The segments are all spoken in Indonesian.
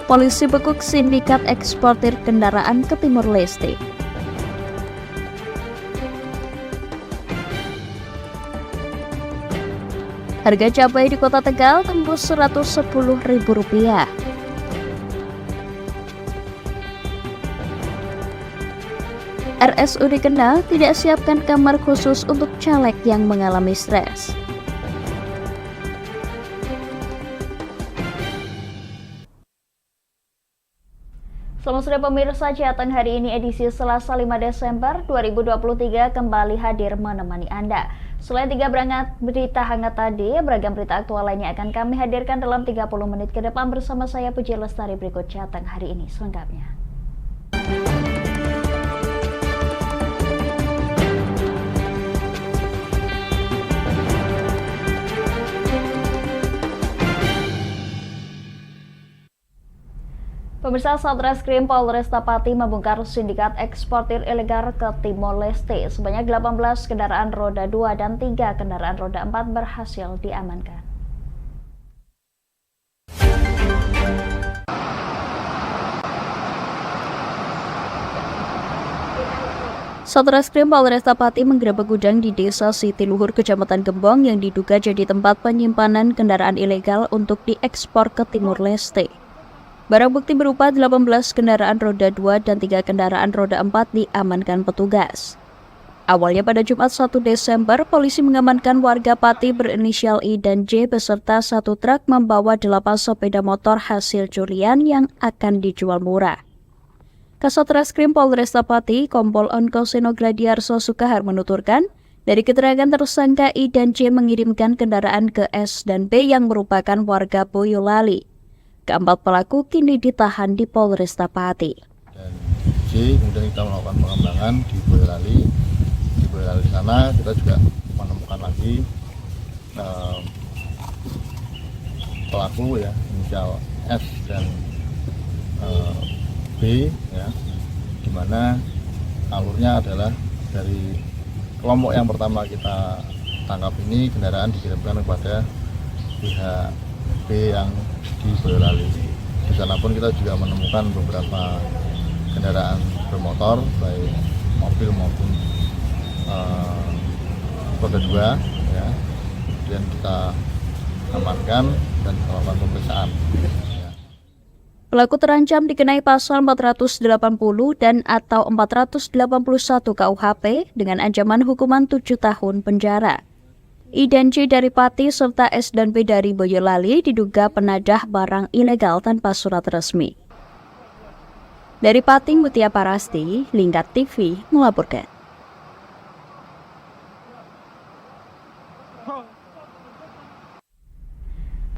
Polisi bekuk sindikat eksportir kendaraan ke Timur Leste. Harga cabai di Kota Tegal tembus Rp110.000. RSUD Kendal tidak siapkan kamar khusus untuk caleg yang mengalami stres. Selamat sore pemirsa, Jateng hari ini edisi Selasa 5 Desember 2023 kembali hadir menemani Anda. Selain 3 berita hangat tadi, beragam berita aktual lainnya akan kami hadirkan dalam 30 menit ke depan bersama saya Puji Lestari. Berikut Jateng hari ini selengkapnya. Pemirsa, Satreskrim Polresta Pati membongkar sindikat eksportir ilegal ke Timor Leste. Sebanyak 18 kendaraan roda 2 dan 3 kendaraan roda 4 berhasil diamankan. Satreskrim Polresta Pati menggerebek gudang di Desa Sitiluhur, Kecamatan Gembong yang diduga jadi tempat penyimpanan kendaraan ilegal untuk diekspor ke Timor Leste. Barang bukti berupa 18 kendaraan roda 2 dan 3 kendaraan roda 4 diamankan petugas. Awalnya pada Jumat 1 Desember, polisi mengamankan warga Pati berinisial I dan J beserta 1 truk membawa 8 sepeda motor hasil curian yang akan dijual murah. Kasat Reskrim Polresta Pati, Kompol Onkoseno Gladiarso Sukahar menuturkan, dari keterangan tersangka I dan J mengirimkan kendaraan ke S dan B yang merupakan warga Boyolali. Keempat pelaku kini ditahan di Polresta Pati. Dan J kemudian kita melakukan pengembangan di Boyolali. Di Boyolali sana kita juga menemukan lagi pelaku ya, inisial S dan B ya, di mana alurnya adalah dari kelompok yang pertama kita tangkap ini kendaraan dikirimkan kepada pihak B yang di Boyolali. Di sana pun kita juga menemukan beberapa kendaraan bermotor, baik mobil maupun roda 2 ya. Kemudian kita amankan dan melakukan pemeriksaan. Ya. Pelaku terancam dikenai pasal 480 dan atau 481 KUHP dengan ancaman hukuman 7 tahun penjara. I dan J dari Pati serta S dan B dari Boyolali diduga penadah barang ilegal tanpa surat resmi. Dari Pati, Mutia Parasti, Lingkat TV melaporkan.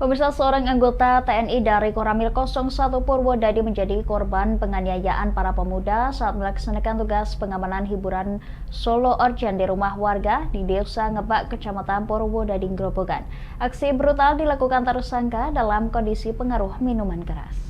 Pemirsa, seorang anggota TNI dari Koramil 01 Purwodadi menjadi korban penganiayaan para pemuda saat melaksanakan tugas pengamanan hiburan Solo Orgen di rumah warga di Desa Ngebak, Kecamatan Purwodadi, Grobogan. Aksi brutal dilakukan tersangka dalam kondisi pengaruh minuman keras.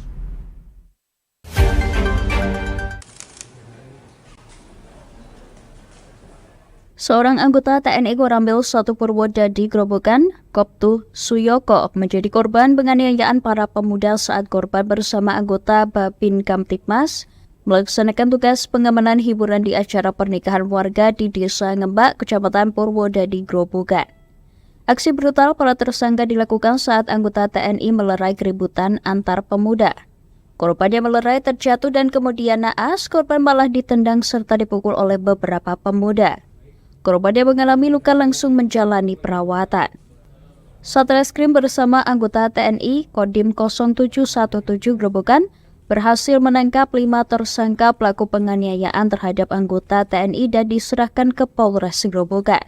Seorang anggota TNI Koramil 1 Purwodadi Grobogan, Koptu Suyoko, menjadi korban penganiayaan para pemuda saat korban bersama anggota Babin Kamtipmas melaksanakan tugas pengamanan hiburan di acara pernikahan warga di Desa Ngembak, Kecamatan Purwodadi, Grobogan. Aksi brutal para tersangka dilakukan saat anggota TNI melerai keributan antar pemuda. Korban yang melerai terjatuh dan kemudian naas, korban malah ditendang serta dipukul oleh beberapa pemuda. Korban yang mengalami luka langsung menjalani perawatan. Satreskrim bersama anggota TNI Kodim 0717 Grobogan berhasil menangkap 5 tersangka pelaku penganiayaan terhadap anggota TNI dan diserahkan ke Polres Grobogan.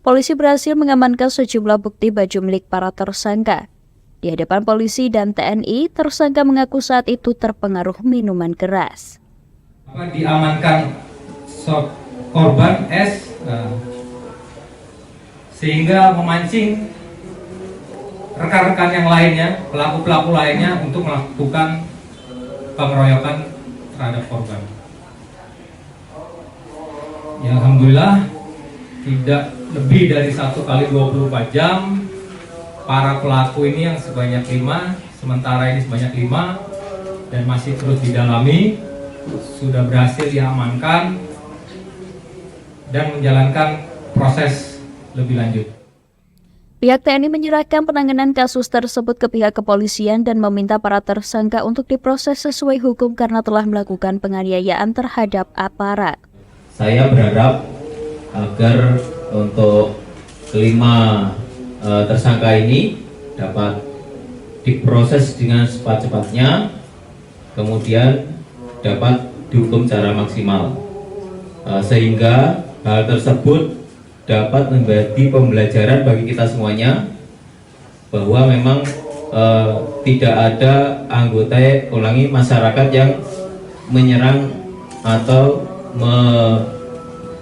Polisi berhasil mengamankan sejumlah bukti baju milik para tersangka. Di hadapan polisi dan TNI, tersangka mengaku saat itu terpengaruh minuman keras. Diamankan korban S sehingga memancing rekan-rekan yang lainnya, pelaku-pelaku lainnya untuk melakukan pengeroyokan terhadap korban. Ya, alhamdulillah tidak lebih dari 1 kali 24 jam para pelaku ini yang sebanyak 5, sementara ini sebanyak 5 dan masih terus didalami, sudah berhasil diamankan dan menjalankan proses lebih lanjut. Pihak TNI menyerahkan penanganan kasus tersebut ke pihak kepolisian dan meminta para tersangka untuk diproses sesuai hukum karena telah melakukan penganiayaan terhadap aparat. Saya berharap agar untuk kelima tersangka ini dapat diproses dengan cepat-cepatnya, kemudian dapat dihukum secara maksimal, sehingga hal tersebut dapat menjadi pembelajaran bagi kita semuanya bahwa memang tidak ada anggota masyarakat yang menyerang atau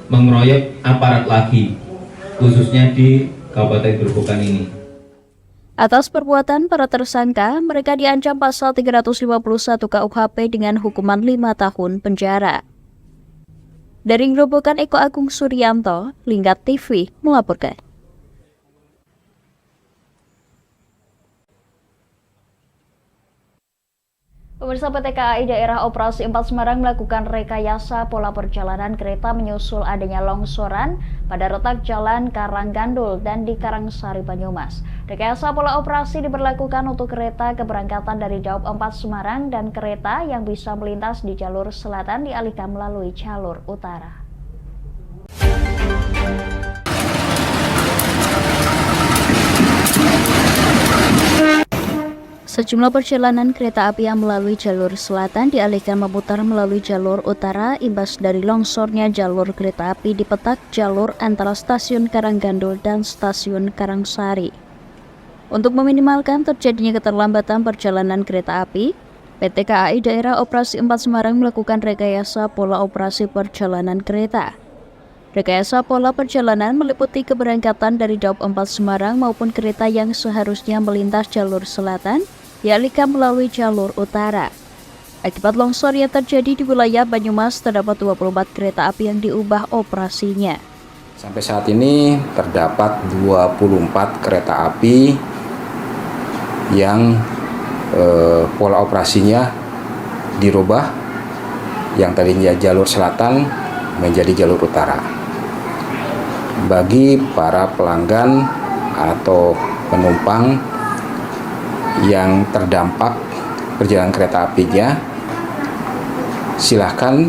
mengeroyok aparat lagi, khususnya di Kabupaten Grobogan ini. Atas perbuatan para tersangka, mereka diancam pasal 351 KUHP dengan hukuman 5 tahun penjara. Dari Grobogan, Eko Agung Suryanto, Lingkar TV melaporkan. Pemirsa, PT KAI Daerah Operasi 4 Semarang melakukan rekayasa pola perjalanan kereta menyusul adanya longsoran pada retak jalan Karanggandul dan di Karangsari, Banyumas. Rekayasa pola operasi diberlakukan untuk kereta keberangkatan dari Daup 4 Semarang dan kereta yang bisa melintas di jalur selatan dialihkan melalui jalur utara. Sejumlah perjalanan kereta api yang melalui jalur selatan dialihkan memutar melalui jalur utara imbas dari longsornya jalur kereta api di petak jalur antara stasiun Karanggandul dan stasiun Karangsari. Untuk meminimalkan terjadinya keterlambatan perjalanan kereta api, PT KAI Daerah Operasi 4 Semarang melakukan rekayasa pola operasi perjalanan kereta. Rekayasa pola perjalanan meliputi keberangkatan dari Daup 4 Semarang maupun kereta yang seharusnya melintas jalur selatan dialihkan melalui jalur utara. Akibat longsor yang terjadi di wilayah Banyumas, terdapat 24 kereta api yang diubah operasinya. Sampai saat ini terdapat 24 kereta api yang pola operasinya dirubah, yang tadinya jalur selatan menjadi jalur utara. Bagi para pelanggan atau penumpang yang terdampak perjalanan kereta apinya, silahkan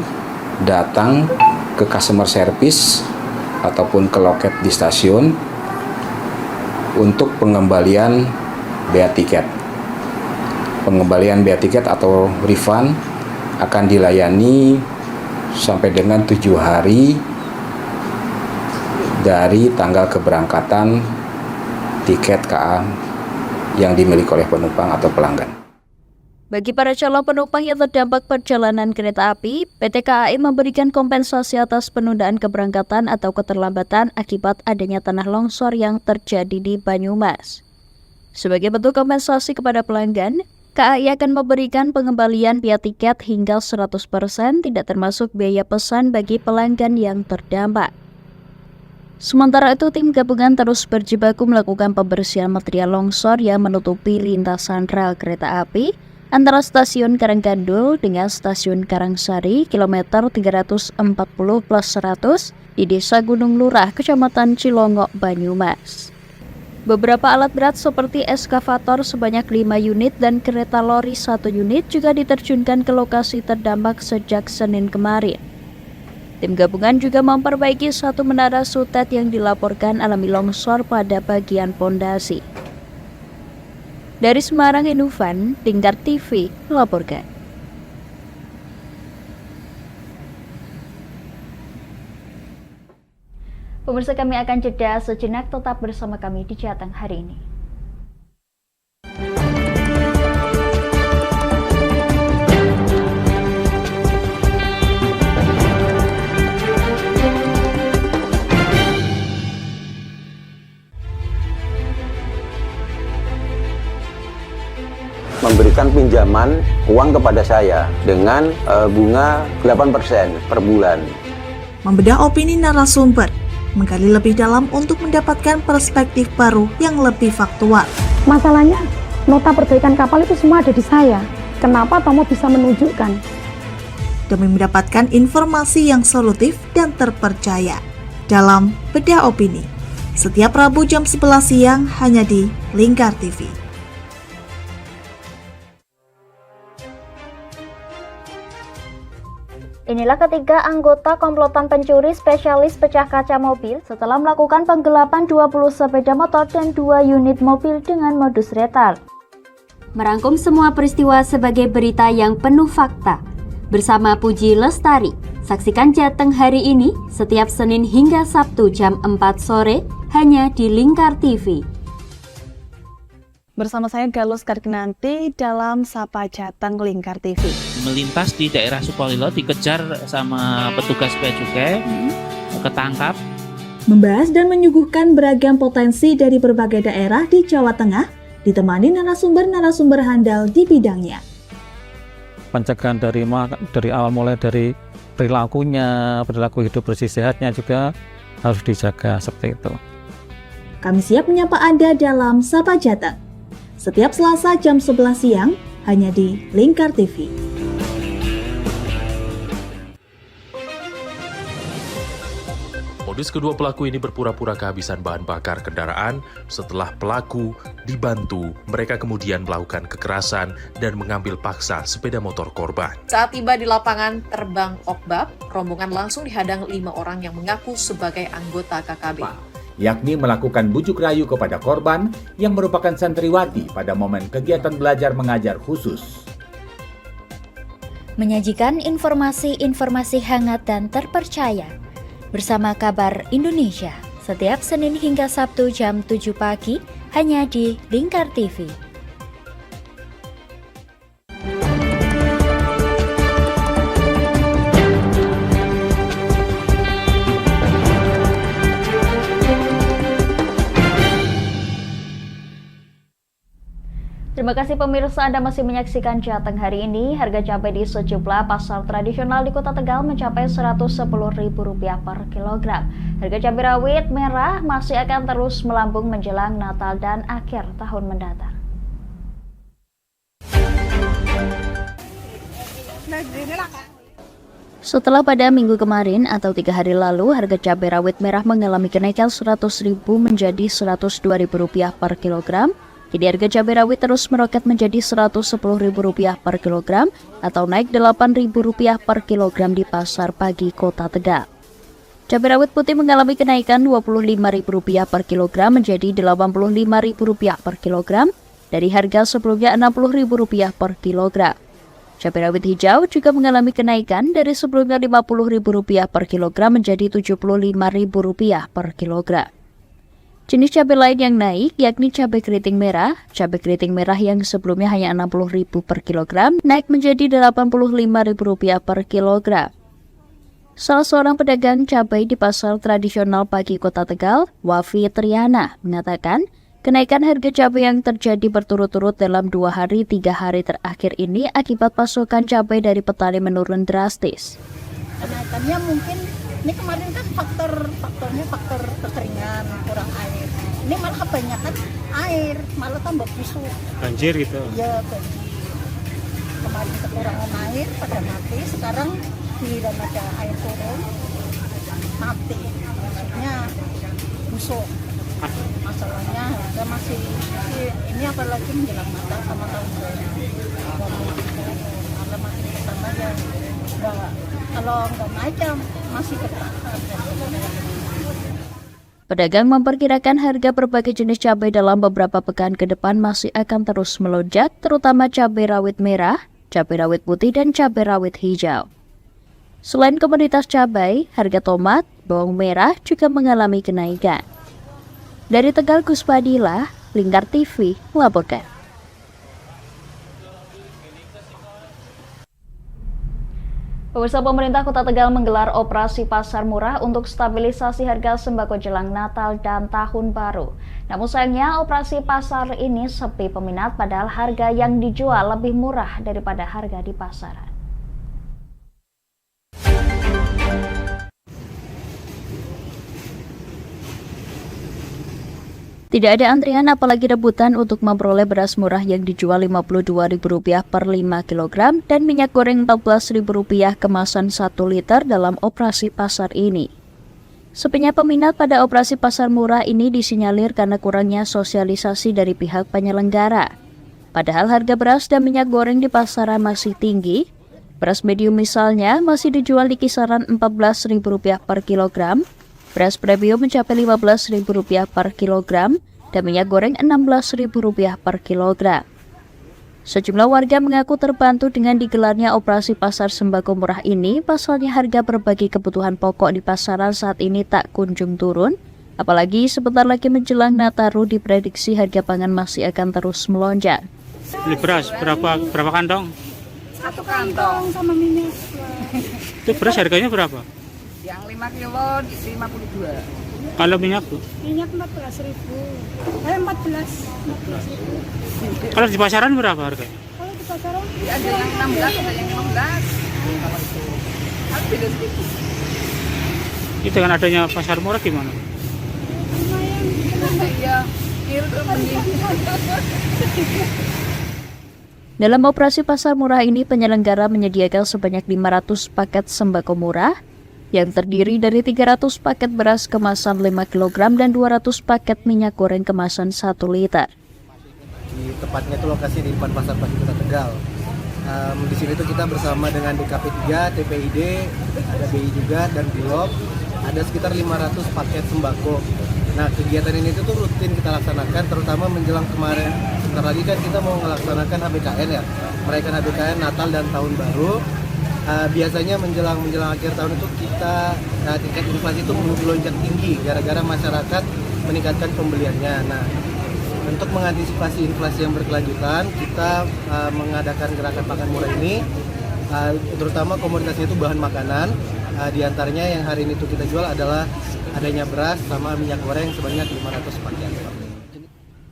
datang ke customer service ataupun ke loket di stasiun untuk pengembalian bea tiket. Pengembalian bea tiket atau refund akan dilayani sampai dengan 7 hari dari tanggal keberangkatan tiket KA yang dimiliki oleh penumpang atau pelanggan. Bagi para calon penumpang yang terdampak perjalanan kereta api, PT KAI memberikan kompensasi atas penundaan keberangkatan atau keterlambatan akibat adanya tanah longsor yang terjadi di Banyumas. Sebagai bentuk kompensasi kepada pelanggan, KAI akan memberikan pengembalian biaya tiket hingga 100%, tidak termasuk biaya pesan bagi pelanggan yang terdampak. Sementara itu, tim gabungan terus berjibaku melakukan pembersihan material longsor yang menutupi lintasan rel kereta api antara stasiun Karanggandul dengan stasiun Karangsari, kilometer 340+100 di Desa Gunung Lurah, Kecamatan Cilongok, Banyumas. Beberapa alat berat seperti eskavator sebanyak 5 unit dan kereta lori 1 unit juga diterjunkan ke lokasi terdampak sejak Senin kemarin. Tim gabungan juga memperbaiki 1 menara sutet yang dilaporkan alami longsor pada bagian pondasi. Dari Semarang, Inufan, Lingkar TV melaporkan. Pemirsa, kami akan jeda sejenak, tetap bersama kami di Jateng hari ini. Memberikan pinjaman uang kepada saya dengan bunga 8% per bulan. Membedah opini narasumber, menggali lebih dalam untuk mendapatkan perspektif baru yang lebih faktual. Masalahnya, nota perbaikan kapal itu semua ada di saya. kenapa Tomo bisa menunjukkan. Demi mendapatkan informasi yang solutif dan terpercaya dalam Bedah Opini. Setiap Rabu jam 11 siang hanya di Lingkar TV. Inilah ketiga anggota komplotan pencuri spesialis pecah kaca mobil setelah melakukan penggelapan 20 sepeda motor dan 2 unit mobil dengan modus retal. Merangkum semua peristiwa sebagai berita yang penuh fakta. Bersama Puji Lestari, saksikan Jateng hari ini setiap Senin hingga Sabtu jam 4 sore hanya di Lingkar TV. Bersama saya Galus Karkinanti dalam Sapa Jateng Lingkar TV. Melintas di daerah Sukolilo dikejar sama petugas bea cukai, ketangkap. Membahas dan menyuguhkan beragam potensi dari berbagai daerah di Jawa Tengah, ditemani narasumber-narasumber handal di bidangnya. Pencegahan dari awal mulai dari perilaku hidup bersih sehatnya juga harus dijaga seperti itu. Kami siap menyapa Anda dalam Sapa Jateng. Setiap Selasa jam 11 siang hanya di Lingkar TV. Modus kedua pelaku ini berpura-pura kehabisan bahan bakar kendaraan. Setelah pelaku dibantu, mereka kemudian melakukan kekerasan dan mengambil paksa sepeda motor korban. Saat tiba di lapangan terbang Okbab, rombongan langsung dihadang 5 orang yang mengaku sebagai anggota KKB. Yakni melakukan bujuk rayu kepada korban yang merupakan santriwati pada momen kegiatan belajar mengajar khusus. Menyajikan informasi-informasi hangat dan terpercaya bersama Kabar Indonesia setiap Senin hingga Sabtu jam 7 pagi hanya di Lingkar TV. Terima kasih pemirsa, Anda masih menyaksikan Jateng hari ini. Harga cabai di sejumlah pasar tradisional di Kota Tegal mencapai Rp110.000 per kilogram. Harga cabai rawit merah masih akan terus melambung menjelang Natal dan akhir tahun mendatang. Setelah pada minggu kemarin atau 3 hari lalu, harga cabai rawit merah mengalami kenaikan Rp100.000 menjadi Rp102.000 per kilogram. Kini harga cabai rawit terus meroket menjadi Rp110.000 per kilogram atau naik Rp8.000 per kilogram di pasar pagi Kota Tegal. Cabai rawit putih mengalami kenaikan Rp25.000 per kilogram menjadi Rp85.000 per kilogram dari harga sebelumnya Rp60.000 per kilogram. Cabai rawit hijau juga mengalami kenaikan dari sebelumnya Rp50.000 per kilogram menjadi Rp75.000 per kilogram. Jenis cabai lain yang naik yakni cabai keriting merah. Cabai keriting merah yang sebelumnya hanya Rp60.000 per kilogram naik menjadi Rp85.000 per kilogram. Salah seorang pedagang cabai di pasar tradisional pagi Kota Tegal, Wafi Triana, mengatakan kenaikan harga cabai yang terjadi berturut-turut dalam 2 hari 3 hari terakhir ini akibat pasokan cabai dari petani menurun drastis. Kenaikannya mungkin ini kemarin kan faktornya faktor kekeringan, kurang air. Ini malah kebanyakan air, malah tambah busuk. Banjir gitu? Iya, banjir. Kemarin kekurangan air, pada mati. Sekarang tidak ada air turun, mati. Maksudnya busuk. Masalahnya harga masih ini apalagi menjelang Natal sama tahun baru. Kalau masih bertambah ya kalau nggak naik ya masih bertahan. Pedagang memperkirakan harga berbagai jenis cabai dalam beberapa pekan ke depan masih akan terus melonjak, terutama cabai rawit merah, cabai rawit putih, dan cabai rawit hijau. Selain komoditas cabai, harga tomat, bawang merah juga mengalami kenaikan. Dari Tegal, Kuspadila, Lingkar TV melaporkan. Pemirsa, pemerintah Kota Tegal menggelar operasi pasar murah untuk stabilisasi harga sembako jelang Natal dan Tahun Baru. Namun sayangnya operasi pasar ini sepi peminat padahal harga yang dijual lebih murah daripada harga di pasaran. Tidak ada antrian apalagi rebutan untuk memperoleh beras murah yang dijual Rp52.000 per 5 kg dan minyak goreng Rp14.000 kemasan 1 liter dalam operasi pasar ini. Sepinya peminat pada operasi pasar murah ini disinyalir karena kurangnya sosialisasi dari pihak penyelenggara. Padahal harga beras dan minyak goreng di pasaran masih tinggi. Beras medium misalnya masih dijual di kisaran Rp14.000 per kilogram, beras premium mencapai Rp15.000 per kilogram, dan minyak goreng Rp16.000 per kilogram. Sejumlah warga mengaku terbantu dengan digelarnya operasi pasar sembako murah ini, pasalnya harga berbagai kebutuhan pokok di pasaran saat ini tak kunjung turun, apalagi sebentar lagi menjelang Nataru diprediksi harga pangan masih akan terus melonjak. Beli beras berapa kantong? 1 kantong sama minyak. Itu beras harganya berapa? Yang 5 kilo 52. Kalau minyak, Bu? Minyak 14.000. 14.000. Kalau di pasaran berapa harganya? Kalau di pasaran ada yang 16, ada yang 15. Itu dengan adanya pasar murah gimana? Lumayan. Iya. Dalam operasi pasar murah ini, penyelenggara menyediakan sebanyak 500 paket sembako murah yang terdiri dari 300 paket beras kemasan 5 kg dan 200 paket minyak goreng kemasan 1 liter. Di tepatnya itu lokasi di depan Pasar Pagi Kota Tegal. Di sini tuh kita bersama dengan DKP 3, TPID, ada BI juga dan Bulog. Ada sekitar 500 paket sembako. Nah, kegiatan ini tuh rutin kita laksanakan, terutama menjelang kemarin. Sebentar lagi kan kita mau melaksanakan HBKN ya, merayakan HBKN Natal dan Tahun Baru. Biasanya menjelang akhir tahun itu kita tingkat inflasi itu melonjak tinggi gara-gara masyarakat meningkatkan pembeliannya. Nah, untuk mengantisipasi inflasi yang berkelanjutan, kita mengadakan gerakan makan murah ini, terutama komoditasnya itu bahan makanan. Di antaranya yang hari ini tuh kita jual adalah adanya beras sama minyak goreng sebanyak 500 paket.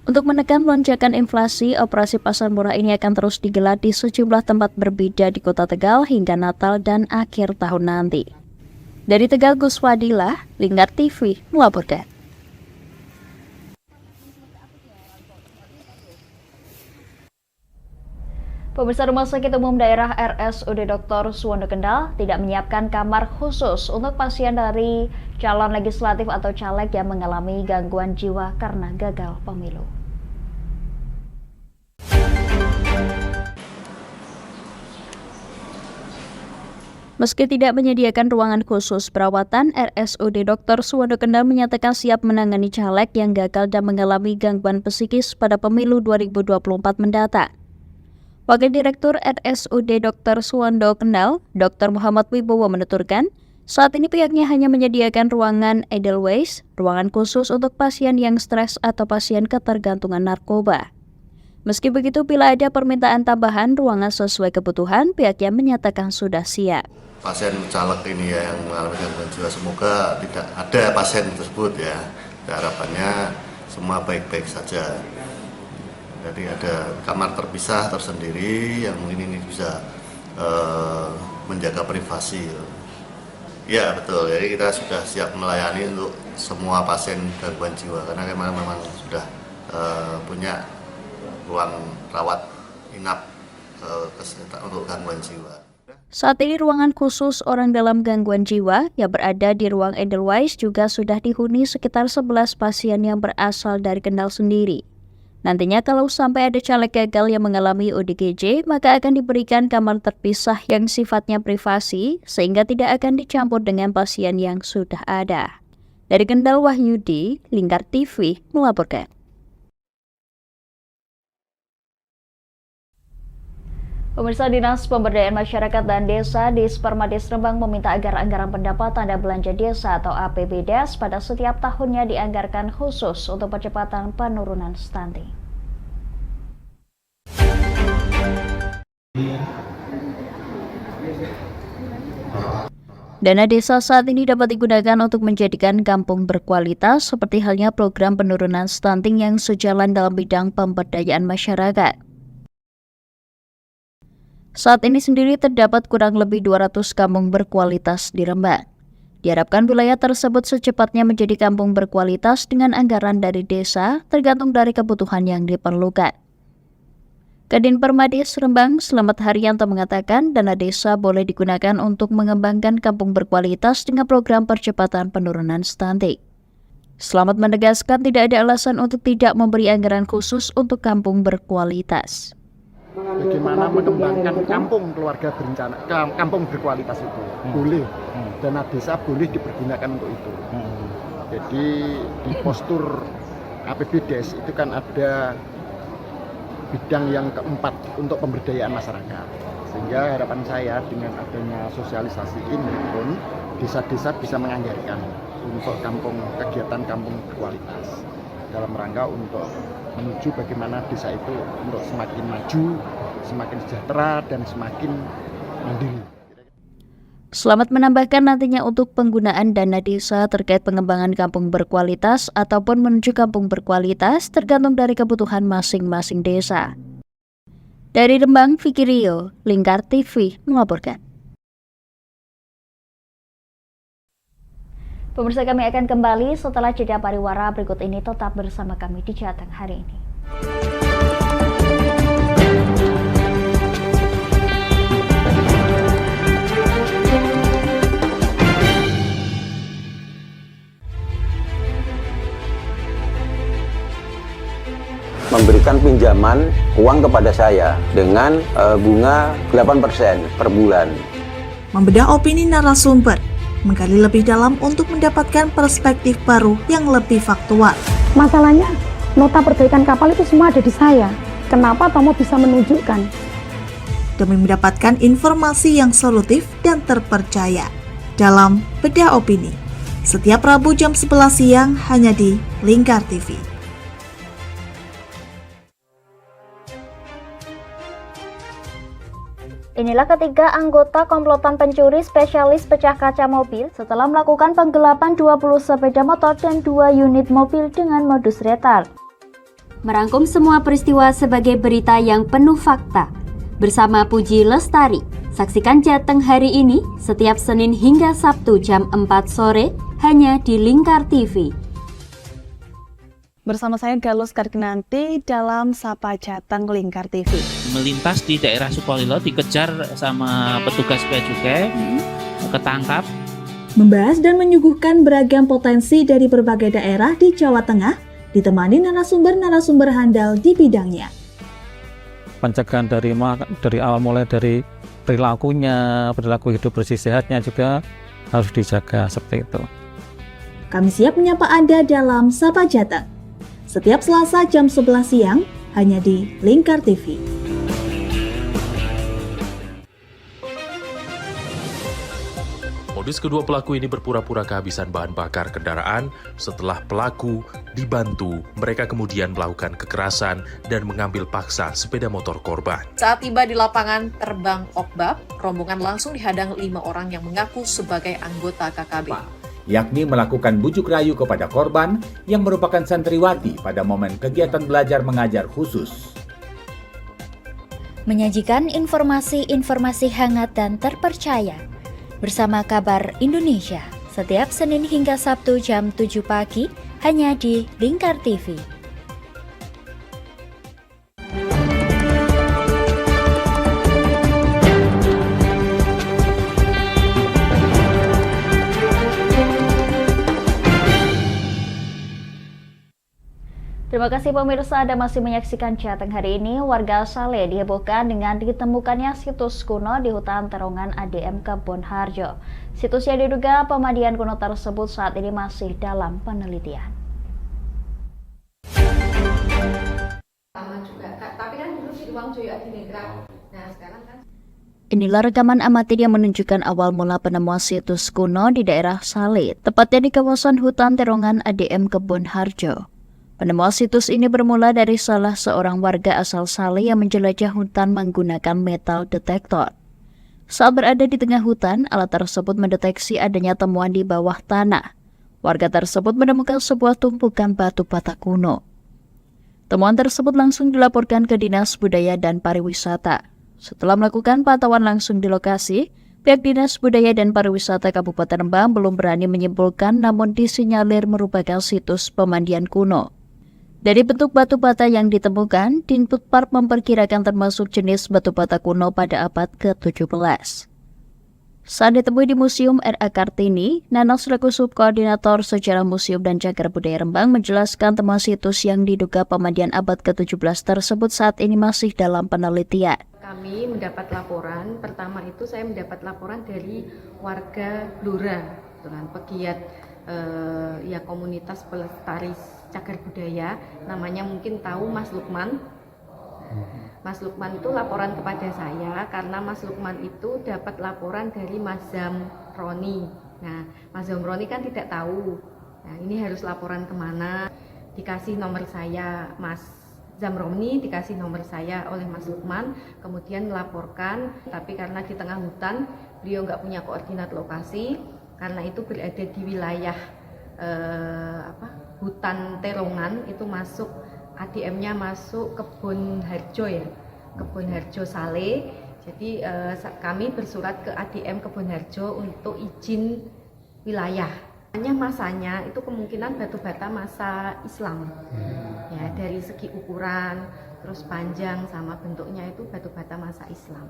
Untuk menekan lonjakan inflasi, operasi pasar murah ini akan terus digelar di sejumlah tempat berbeda di Kota Tegal hingga Natal dan akhir tahun nanti. Dari Tegal, Gus Fadilah, Lingkar TV melaporkan. Pemirsa, Rumah Sakit Umum Daerah RSUD Dr. Suwondo Kendal tidak menyiapkan kamar khusus untuk pasien dari calon legislatif atau caleg yang mengalami gangguan jiwa karena gagal pemilu. Meski tidak menyediakan ruangan khusus perawatan, RSUD Dr. Suwondo Kendal menyatakan siap menangani caleg yang gagal dan mengalami gangguan psikis pada pemilu 2024 mendatang. Wakil Direktur RSUD Dr. Suwondo Kendal, Dr. Muhammad Wibowo menuturkan, saat ini pihaknya hanya menyediakan ruangan Edelweiss, ruangan khusus untuk pasien yang stres atau pasien ketergantungan narkoba. Meski begitu, bila ada permintaan tambahan ruangan sesuai kebutuhan, pihaknya menyatakan sudah siap. Pasien caleg ini ya yang mengalami gangguan jiwa, semoga tidak ada pasien tersebut ya. Harapannya semua baik-baik saja. Jadi ada kamar terpisah tersendiri yang mungkin ini bisa menjaga privasi. Ya betul, jadi kita sudah siap melayani untuk semua pasien gangguan jiwa karena memang sudah punya ruang rawat inap untuk gangguan jiwa. Saat ini ruangan khusus orang dalam gangguan jiwa yang berada di ruang Edelweiss juga sudah dihuni sekitar 11 pasien yang berasal dari Kendal sendiri. Nantinya kalau sampai ada caleg gagal yang mengalami ODGJ, maka akan diberikan kamar terpisah yang sifatnya privasi, sehingga tidak akan dicampur dengan pasien yang sudah ada. Dari Kendal, Wahyudi, Lingkar TV melaporkan. Pemirsa, Dinas Pemberdayaan Masyarakat dan Desa di Spermades Rembang meminta agar anggaran pendapatan dan belanja desa atau APBDes pada setiap tahunnya dianggarkan khusus untuk percepatan penurunan stunting. Dana desa saat ini dapat digunakan untuk menjadikan kampung berkualitas seperti halnya program penurunan stunting yang sejalan dalam bidang pemberdayaan masyarakat. Saat ini sendiri terdapat kurang lebih 200 kampung berkualitas di Rembang. Diharapkan wilayah tersebut secepatnya menjadi kampung berkualitas dengan anggaran dari desa tergantung dari kebutuhan yang diperlukan. Kadin Permades Rembang Slamet Haryanto mengatakan dana desa boleh digunakan untuk mengembangkan kampung berkualitas dengan program percepatan penurunan stunting. Slamet menegaskan tidak ada alasan untuk tidak memberi anggaran khusus untuk kampung berkualitas. Bagaimana mengembangkan kampung keluarga berencana, kampung berkualitas itu boleh, dana desa boleh dipergunakan untuk itu. Jadi di postur APBDes itu kan ada bidang yang keempat untuk pemberdayaan masyarakat. Sehingga harapan saya dengan adanya sosialisasi ini pun desa-desa bisa menganggarkan untuk kegiatan kampung berkualitas dalam rangka untuk menuju bagaimana desa itu untuk semakin maju, semakin sejahtera, dan semakin mandiri. Slamet menambahkan nantinya untuk penggunaan dana desa terkait pengembangan kampung berkualitas ataupun menuju kampung berkualitas tergantung dari kebutuhan masing-masing desa. Dari Rembang, Vicky Rio, Lingkar TV melaporkan. Pemirsa, kami akan kembali setelah jeda pariwara berikut ini. Tetap bersama kami di Jateng hari ini. Memberikan pinjaman uang kepada saya dengan bunga 8% per bulan. Membedah opini narasumber, menggali lebih dalam untuk mendapatkan perspektif baru yang lebih faktual. Masalahnya, nota perbaikan kapal itu semua ada di saya. Kenapa Tomo bisa menunjukkan? Demi mendapatkan informasi yang solutif dan terpercaya dalam Bedah Opini. Setiap Rabu jam 11 siang hanya di Lingkar TV. Inilah ketiga anggota komplotan pencuri spesialis pecah kaca mobil setelah melakukan penggelapan 20 sepeda motor dan 2 unit mobil dengan modus retal. Merangkum semua peristiwa sebagai berita yang penuh fakta. Bersama Puji Lestari, saksikan Jateng hari ini setiap Senin hingga Sabtu jam 4 sore hanya di Lingkar TV. Bersama saya Galus Karginanti dalam Sapa Jateng Lingkar TV. Melintas di daerah Sukolilo dikejar sama petugas bea cukai, ketangkap. Membahas dan menyuguhkan beragam potensi dari berbagai daerah di Jawa Tengah, ditemani narasumber-narasumber handal di bidangnya. Pencegahan dari awal mulai dari perilakunya, perilaku hidup bersih sehatnya juga harus dijaga seperti itu. Kami siap menyapa Anda dalam Sapa Jateng. Setiap Selasa jam 11 siang hanya di Lingkar TV. Modus kedua pelaku ini berpura-pura kehabisan bahan bakar kendaraan. Setelah pelaku dibantu, mereka kemudian melakukan kekerasan dan mengambil paksa sepeda motor korban. Saat tiba di lapangan terbang Okbab, rombongan langsung dihadang 5 orang yang mengaku sebagai anggota KKB. Yakni melakukan bujuk rayu kepada korban yang merupakan santriwati pada momen kegiatan belajar mengajar khusus. Menyajikan informasi-informasi hangat dan terpercaya bersama Kabar Indonesia setiap Senin hingga Sabtu jam 7 pagi hanya di Lingkar TV. Terima kasih pemirsa, Anda masih menyaksikan Jateng hari ini. Warga Saleh dihebohkan dengan ditemukannya situs kuno di hutan Terongan ADM Kebon Harjo. Situs yang diduga pemandian kuno tersebut saat ini masih dalam penelitian. Inilah rekaman amatir yang menunjukkan awal mula penemuan situs kuno di daerah Saleh, tepatnya di kawasan hutan Terongan ADM Kebon Harjo. Penemuan situs ini bermula dari salah seorang warga asal Saleh yang menjelajah hutan menggunakan metal detektor. Saat berada di tengah hutan, alat tersebut mendeteksi adanya temuan di bawah tanah. Warga tersebut menemukan sebuah tumpukan batu bata kuno. Temuan tersebut langsung dilaporkan ke Dinas Budaya dan Pariwisata. Setelah melakukan pantauan langsung di lokasi, Pihak Dinas Budaya dan Pariwisata Kabupaten Rembang belum berani menyimpulkan, namun disinyalir merupakan situs pemandian kuno. Dari bentuk batu bata yang ditemukan, Dinputpar memperkirakan termasuk jenis batu bata kuno pada abad ke-17. Saat ditemui di Museum R.A. Kartini, Nanang selaku Subkoordinator Sejarah Museum dan Cagar Budaya Rembang menjelaskan temuan situs yang diduga pemandian abad ke-17 tersebut saat ini masih dalam penelitian. Kami mendapat laporan, pertama itu saya mendapat laporan dari warga Blora, dengan pegiat ya komunitas pelestari cagar budaya, namanya mungkin tahu Mas Lukman. Mas Lukman itu laporan kepada saya karena Mas Lukman itu dapat laporan dari Mas Zamroni. Nah, Mas Zamroni kan tidak tahu. Nah, ini harus laporan kemana? Dikasih nomor saya, Mas Zamroni dikasih nomor saya oleh Mas Lukman, kemudian melaporkan. Tapi karena di tengah hutan, beliau nggak punya koordinat lokasi. Karena itu berada di wilayah hutan Terongan, itu masuk ADM-nya masuk Kebun Harjo ya, Kebun Harjo Sale. Jadi kami bersurat ke ADM Kebun Harjo untuk izin wilayah. Hanya masanya itu kemungkinan batu bata masa Islam. Ya, dari segi ukuran, terus panjang sama bentuknya itu batu bata masa Islam.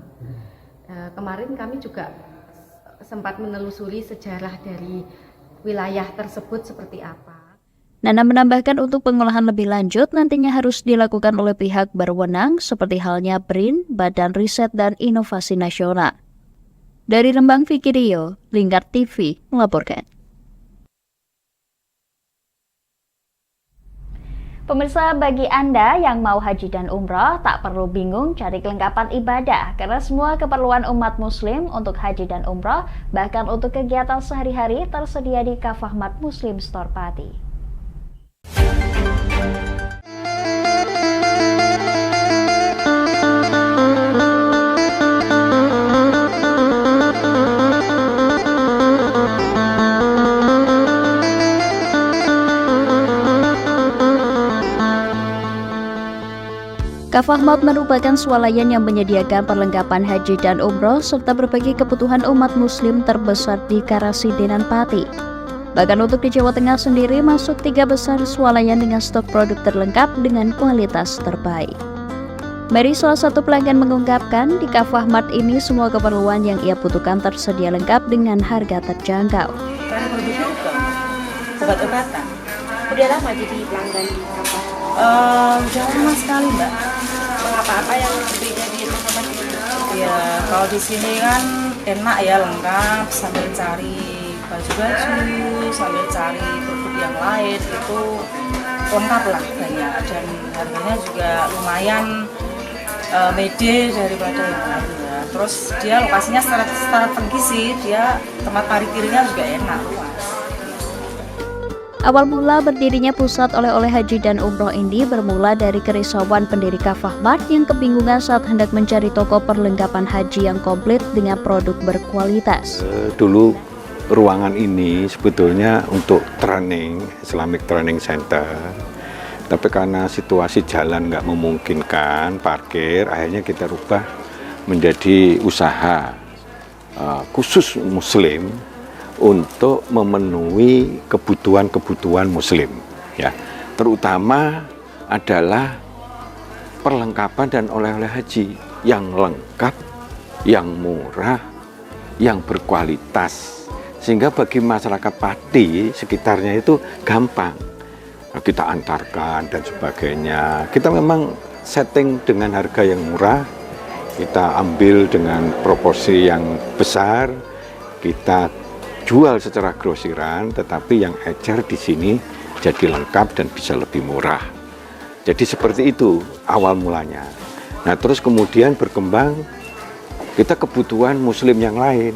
Kemarin kami juga sempat menelusuri sejarah dari wilayah tersebut seperti apa. Nana menambahkan untuk pengolahan lebih lanjut nantinya harus dilakukan oleh pihak berwenang seperti halnya BRIN, Badan Riset dan Inovasi Nasional. Dari Rembang, Vicky Rio, Lingkar TV melaporkan. Pemirsa, bagi Anda yang mau haji dan umrah, tak perlu bingung cari kelengkapan ibadah, karena semua keperluan umat muslim untuk haji dan umrah, bahkan untuk kegiatan sehari-hari tersedia di Kafahmat Muslim Store Pati. Kafahmat merupakan swalayan yang menyediakan perlengkapan haji dan umroh serta berbagai kebutuhan umat muslim terbesar di Karasidenan Pati. Bahkan untuk di Jawa Tengah sendiri masuk 3 besar swalayan dengan stok produk terlengkap dengan kualitas terbaik. Mary, salah satu pelanggan, mengungkapkan di Kafahmat ini semua keperluan yang ia butuhkan tersedia lengkap dengan harga terjangkau. Obat-obatan. Udah lama jadi pelanggan di Kafahmat? Udah lama sekali, Mbak. Apa-apa yang beda di Kafahmat ini? Ya, kalau di sini kan enak ya, lengkap, sambil cari baju-baju, sambil cari produk yang lain, itu lengkap lah banyak, dan harganya juga lumayan mede daripada yang lain ya. Terus dia lokasinya strategis sih, dia tempat parkirnya juga enak, luas. Awal mula berdirinya pusat oleh-oleh haji dan umroh ini bermula dari kerisauan pendiri Kafahmat yang kebingungan saat hendak mencari toko perlengkapan haji yang komplit dengan produk berkualitas. Dulu ruangan ini sebetulnya untuk training, Islamic Training Center, tapi karena situasi jalan nggak memungkinkan parkir, akhirnya kita rubah menjadi usaha khusus muslim untuk memenuhi kebutuhan-kebutuhan muslim ya, terutama adalah perlengkapan dan oleh-oleh haji yang lengkap, yang murah, yang berkualitas, sehingga bagi masyarakat Pati sekitarnya itu gampang kita antarkan dan sebagainya. Kita memang setting dengan harga yang murah, kita ambil dengan proporsi yang besar, kita jual secara grosiran, tetapi yang ecer di sini jadi lengkap dan bisa lebih murah. Jadi seperti itu awal mulanya. Nah, terus kemudian berkembang kita kebutuhan muslim yang lain,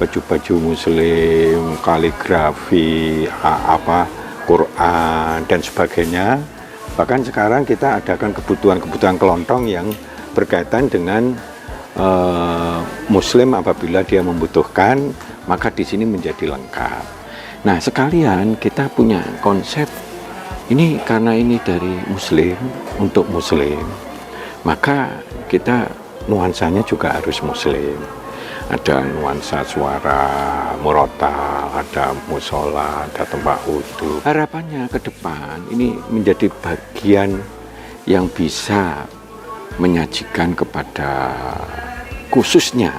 baju-baju muslim, kaligrafi, Quran dan sebagainya. Bahkan sekarang kita adakan kebutuhan-kebutuhan kelontong yang berkaitan dengan muslim apabila dia membutuhkan, maka di sini menjadi lengkap. Nah, sekalian kita punya konsep ini, karena ini dari muslim untuk muslim, maka kita nuansanya juga harus muslim. ada nuansa suara murotal, ada musola, ada tempat wudhu. Harapannya ke depan ini menjadi bagian yang bisa menyajikan kepada khususnya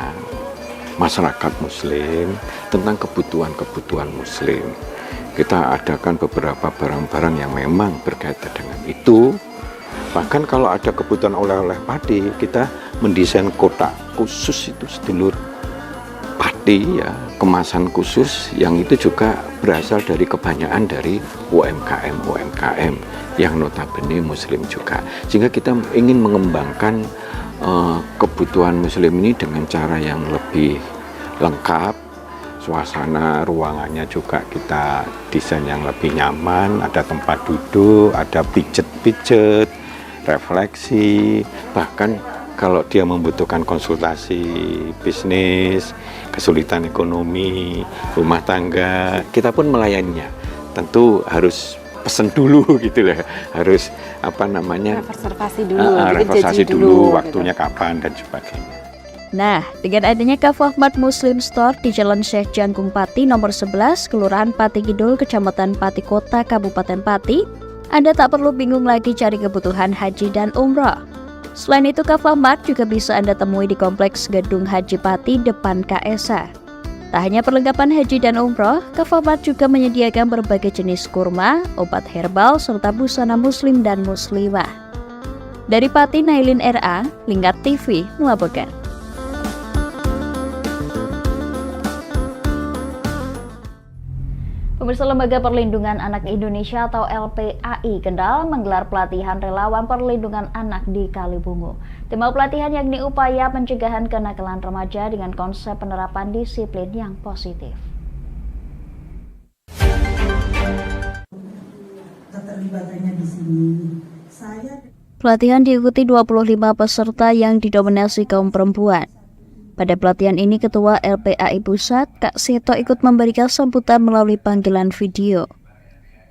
masyarakat muslim tentang kebutuhan-kebutuhan muslim. Kita adakan beberapa barang-barang yang memang berkaitan dengan itu. Bahkan kalau ada kebutuhan oleh-oleh padi, kita mendesain kotak khusus itu sedulur padi ya, kemasan khusus yang itu juga berasal dari kebanyakan dari UMKM yang notabene muslim juga. Sehingga kita ingin mengembangkan kebutuhan muslim ini dengan cara yang lebih lengkap. Suasana ruangannya juga kita desain yang lebih nyaman, ada tempat duduk, ada pijet-pijet, refleksi, bahkan kalau dia membutuhkan konsultasi bisnis, kesulitan ekonomi, rumah tangga, kita pun melayaninya. Tentu harus pesen dulu gitu lah, harus reservasi dulu waktunya gitu. Kapan dan sebagainya. Nah, dengan adanya Cafe Ahmad Muslim Store di Jalan Syekh Janggung Pati nomor 11, Kelurahan Pati Kidul, Kecamatan Pati Kota, Kabupaten Pati, Anda tak perlu bingung lagi cari kebutuhan haji dan umroh. Selain itu, Cafe Ahmad juga bisa Anda temui di Kompleks Gedung Haji Pati depan KSA. Tak hanya perlengkapan haji dan umroh, Cafe Ahmad juga menyediakan berbagai jenis kurma, obat herbal, serta busana muslim dan muslimah. Dari Pati, Nailin RA, Lingkar TV melaporkan. Pemirsa, Lembaga Perlindungan Anak Indonesia atau LPAI Kendal menggelar pelatihan relawan perlindungan anak di Kalibungu. Tema pelatihan yakni upaya pencegahan kenakalan remaja dengan konsep penerapan disiplin yang positif. Keterlibatannya di sini. Pelatihan diikuti 25 peserta yang didominasi kaum perempuan. Pada pelatihan ini, Ketua LPAI Pusat, Kak Seto, ikut memberikan sambutan melalui panggilan video.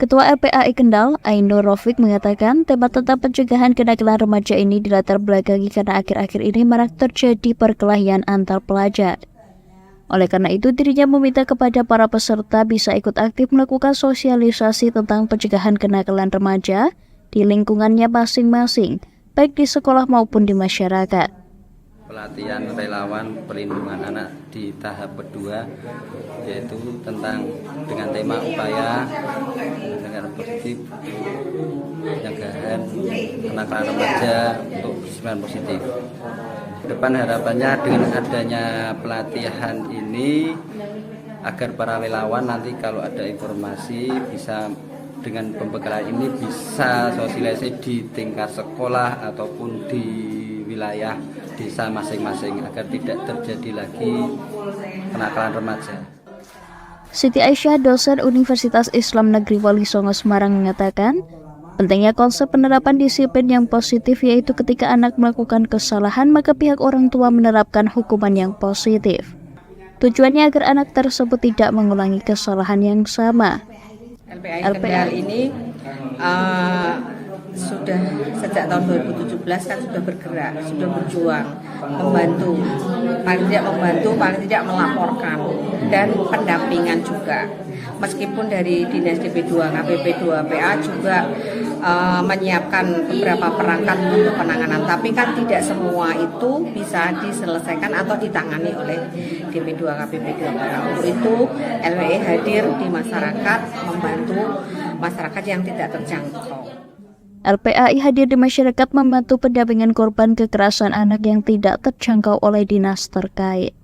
Ketua LPAI Kendal, Ainur Rafiq, mengatakan tema tentang pencegahan kenakalan remaja ini dilatar belakangi karena akhir-akhir ini marak terjadi perkelahian antar pelajar. Oleh karena itu, dirinya meminta kepada para peserta bisa ikut aktif melakukan sosialisasi tentang pencegahan kenakalan remaja di lingkungannya masing-masing, baik di sekolah maupun di masyarakat. Pelatihan relawan perlindungan anak di tahap kedua, yaitu tentang dengan tema upaya pencegahan positif, pencegahan kenakalan remaja untuk disiplin positif. Depan harapannya dengan adanya pelatihan ini agar para relawan nanti kalau ada informasi bisa dengan pembekalan ini bisa sosialisasi di tingkat sekolah ataupun di wilayah desa masing-masing agar tidak terjadi lagi kenakalan remaja. Siti Aisyah, dosen Universitas Islam Negeri Wali Songo Semarang, mengatakan pentingnya konsep penerapan disiplin yang positif, yaitu ketika anak melakukan kesalahan maka pihak orang tua menerapkan hukuman yang positif. Tujuannya agar anak tersebut tidak mengulangi kesalahan yang sama. LPAI Kendal ini sudah sejak tahun 2017 kan sudah bergerak, sudah berjuang, membantu, paling tidak melaporkan dan pendampingan juga. Meskipun dari Dinas DP2 KPP 2 PA juga menyiapkan beberapa perangkat untuk penanganan, tapi kan tidak semua itu bisa diselesaikan atau ditangani oleh DP2 KPP 2 PA. Untuk itu LPAI hadir di masyarakat membantu masyarakat yang tidak terjangkau. LPAI hadir di masyarakat membantu pendampingan korban kekerasan anak yang tidak terjangkau oleh dinas terkait.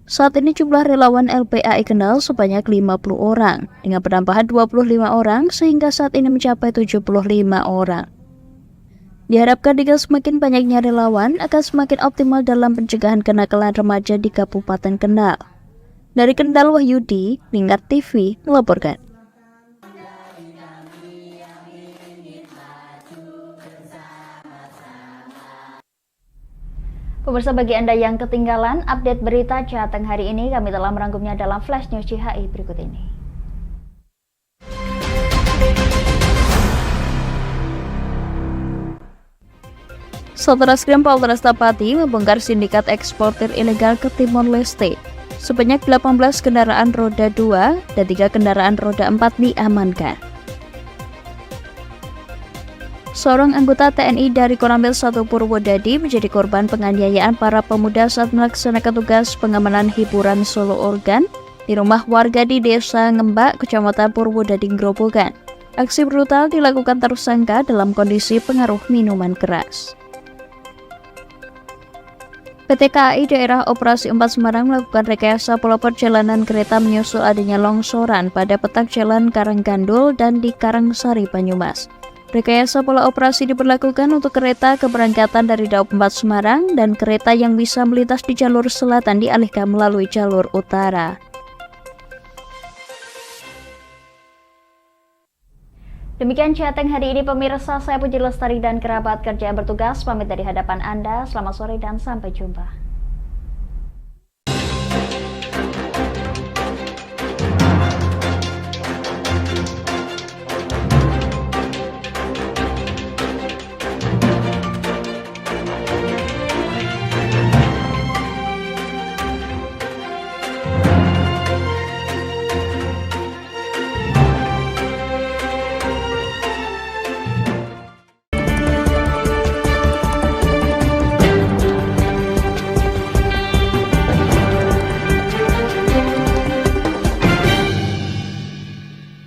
Saat ini jumlah relawan LPAI Kendal sebanyak 50 orang, dengan penambahan 25 orang sehingga saat ini mencapai 75 orang. Diharapkan dengan semakin banyaknya relawan akan semakin optimal dalam pencegahan kenakalan remaja di Kabupaten Kendal. Dari Kendal, Wahyudi, Lingkar TV melaporkan. Pemirsa, bagi Anda yang ketinggalan update berita Jateng hari ini, kami telah merangkumnya dalam Flash News CHI berikut ini. Satreskrim Polresta Pati membongkar sindikat eksportir ilegal ke Timor Leste. Sebanyak 18 kendaraan roda 2 dan 3 kendaraan roda 4 diamankan. Seorang anggota TNI dari Koramil 1 Purwodadi menjadi korban penganiayaan para pemuda saat melaksanakan tugas pengamanan hiburan solo organ di rumah warga di Desa Ngembak, Kecamatan Purwodadi, Grobogan. Aksi brutal dilakukan tersangka dalam kondisi pengaruh minuman keras. PT KAI Daerah Operasi 4 Semarang melakukan rekayasa pola perjalanan kereta menyusul adanya longsoran pada petak jalan Karanggandul dan di Karangsari, Banyumas. Rekayasa pola operasi diberlakukan untuk kereta keberangkatan dari Daup 4 Semarang dan kereta yang bisa melintas di jalur selatan dialihkan melalui jalur utara. Demikian Jateng hari ini pemirsa, saya Puji Lestari dan kerabat kerja yang bertugas pamit dari hadapan Anda. Selamat sore dan sampai jumpa.